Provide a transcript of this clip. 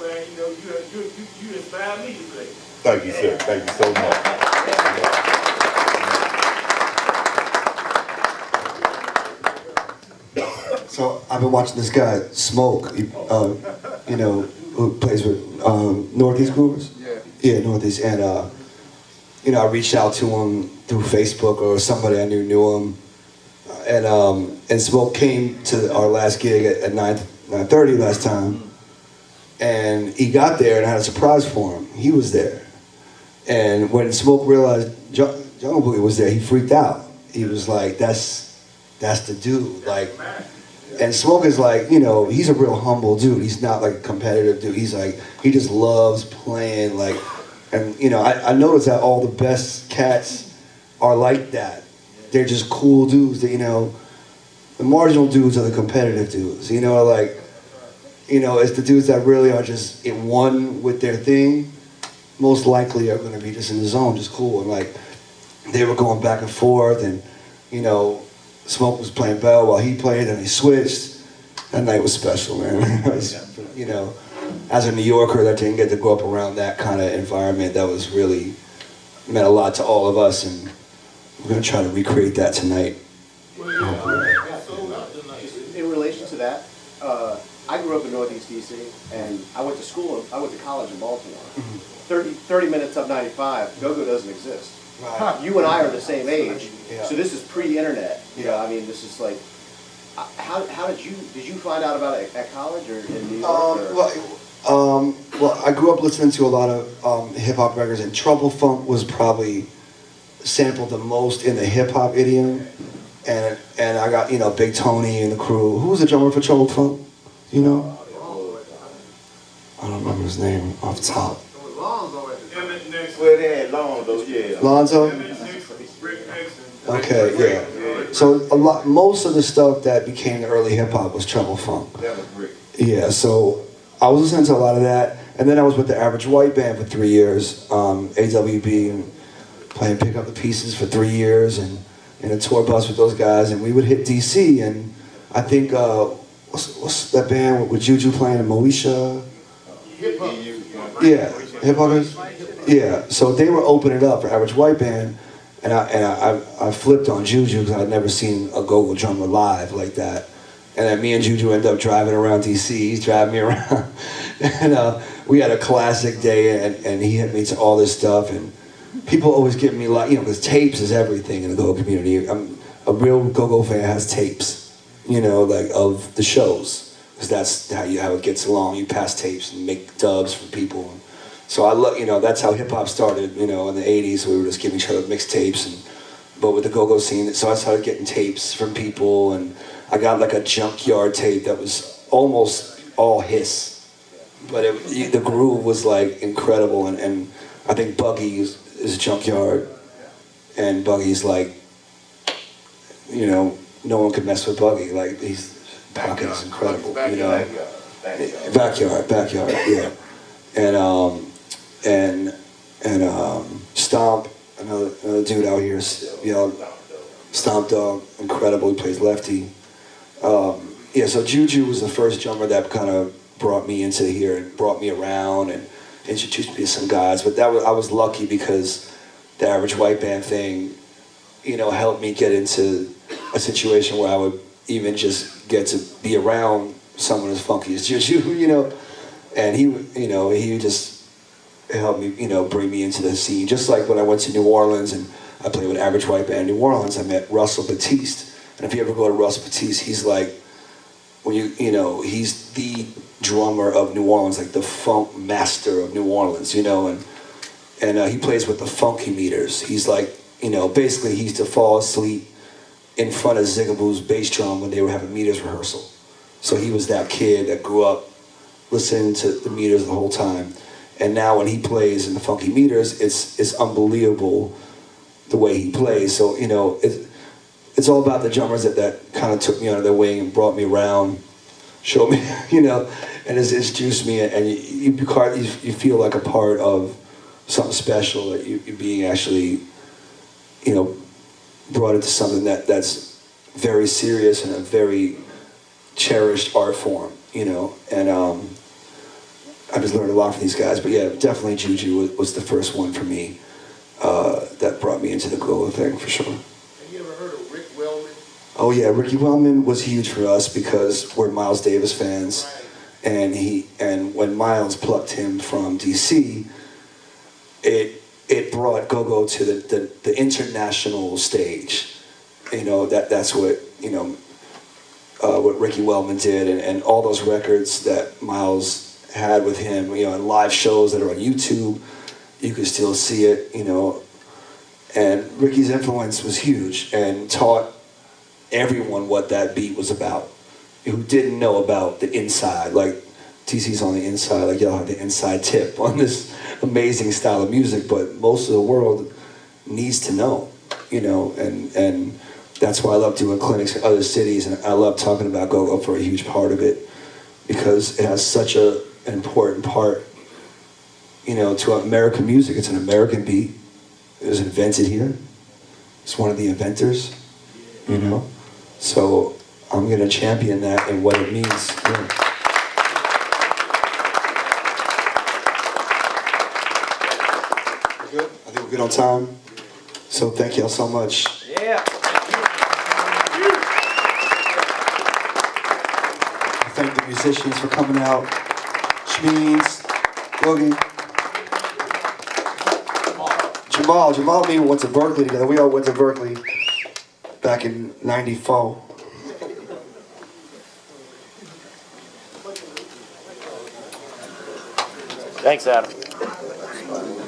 saying? You know, you inspire me to play. Thank you, sir. Thank you so much. So I've been watching this guy, Smoke, you know, who plays with Northeast Groovers? Yeah, Northeast. And, you know, I reached out to him through Facebook or somebody I knew him. And Smoke came to our last gig at 9:30 last time. And he got there and I had a surprise for him. He was there. And when Smoke realized Jungle Boogie was there, he freaked out. He was like, that's the dude. Like, and Smoke is like, you know, he's a real humble dude. He's not like a competitive dude. He's like, he just loves playing. Like, and you know, I noticed that all the best cats are like that. They're just cool dudes that, you know, the marginal dudes are the competitive dudes. You know, like, you know, it's the dudes that really are just in one with their thing, most likely are gonna be just in the zone, just cool. And like, they were going back and forth and, you know, Smoke was playing bell while he played and they switched. That night was special, man. It was, you know, as a New Yorker that didn't get to grow up around that kind of environment, that was really, meant a lot to all of us, and we're gonna try to recreate that tonight. In relation to that, I grew up in Northeast DC, and I went to college in Baltimore. 30 minutes up 95, go-go doesn't exist. Right. You and I are the same age, Yeah. so this is pre-internet. You know, I mean, this is like, how did you find out about it at college or in New York? Well, I grew up listening to a lot of hip hop records, and Trouble Funk was probably sampled the most in the hip hop idiom. And I got, you know, Big Tony and the crew. Who was the drummer for Trouble Funk? You know? I don't remember his name off the top. Well, they had Lonzo, yeah. Lonzo? Okay, yeah. So most of the stuff that became the early hip hop was Trouble Funk. That was Rick. Yeah, so I was listening to a lot of that, and then I was with the Average White Band for 3 years, AWB, and playing Pick Up the Pieces for 3 years, and in a tour bus with those guys, and we would hit DC, and I think what's that band with Juju playing in Moesha? Yeah, Hip Hop. Yeah, so they were opening up for Average White Band, and I flipped on Juju because I'd never seen a go-go drummer live like that. And then me and Juju ended up driving around DC. He's driving me around, and we had a classic day. And he hit me to all this stuff. And people always give me like, you know, because tapes is everything in the go-go community. A real go-go fan has tapes, you know, like of the shows, because that's how it gets along. You pass tapes and make dubs for people. So I love, you know, that's how hip hop started. You know, in the '80s, we were just giving each other mixtapes, but with the go-go scene, so I started getting tapes from people, and I got like a Junkyard tape that was almost all hiss, but the groove was like incredible, and I think Buggy is Junkyard, and Buggy's like, you know, no one could mess with Buggy. Like his pocket is incredible, you know. Backyard, yeah, and Stomp, another dude out here, you know, Stomp Dog, incredible. He plays lefty. Yeah, so Juju was the first drummer that kind of brought me into here and brought me around and introduced me to some guys. But I was lucky because the Average White Band thing, you know, helped me get into a situation where I would even just get to be around someone as funky as Juju, you know. And he just helped me, you know, bring me into the scene. Just like when I went to New Orleans and I played with Average White Band in New Orleans, I met Russell Batiste. And if you ever go to Russell Batiste, he's like, you know, he's the drummer of New Orleans, like the funk master of New Orleans, you know, and he plays with the Funky Meters. He's like, you know, basically he used to fall asleep in front of Zigaboo's bass drum when they were having Meters rehearsal. So he was that kid that grew up listening to the Meters the whole time. And now when he plays in the Funky Meters, it's unbelievable the way he plays. So, you know, it's all about the drummers that kind of took me under their wing and brought me around, showed me, you know, and it's juiced me, and you feel like a part of something special, that you're being actually, you know, brought into something that's very serious and a very cherished art form, you know. And I've just learned a lot from these guys. But yeah, definitely Juju was the first one for me that brought me into the go-go thing for sure. Have you ever heard of Rick Wellman? Oh yeah, Ricky Wellman was huge for us because we're Miles Davis fans, and when Miles plucked him from DC, it brought go-go to the international stage. You know, that's what, you know, what Ricky Wellman did, and all those records that Miles had with him, you know, and live shows that are on YouTube, you can still see it, you know. And Ricky's influence was huge and taught everyone what that beat was about, who didn't know about the inside. Like, TC's on the inside, like y'all have the inside tip on this amazing style of music, but most of the world needs to know, you know, and that's why I love doing clinics in other cities, and I love talking about go-go for a huge part of it, because it has such an important part, you know, to American music. It's an American beat. It was invented here. It's one of the inventors, you know? So I'm gonna champion that and what it means. Yeah. We're good? I think we're good on time. So thank y'all so much. Yeah. I thank the musicians for coming out. Shmeens, Boogie. Jamal and me went to Berkeley together. We all went to Berkeley back in '94. Thanks, Adam.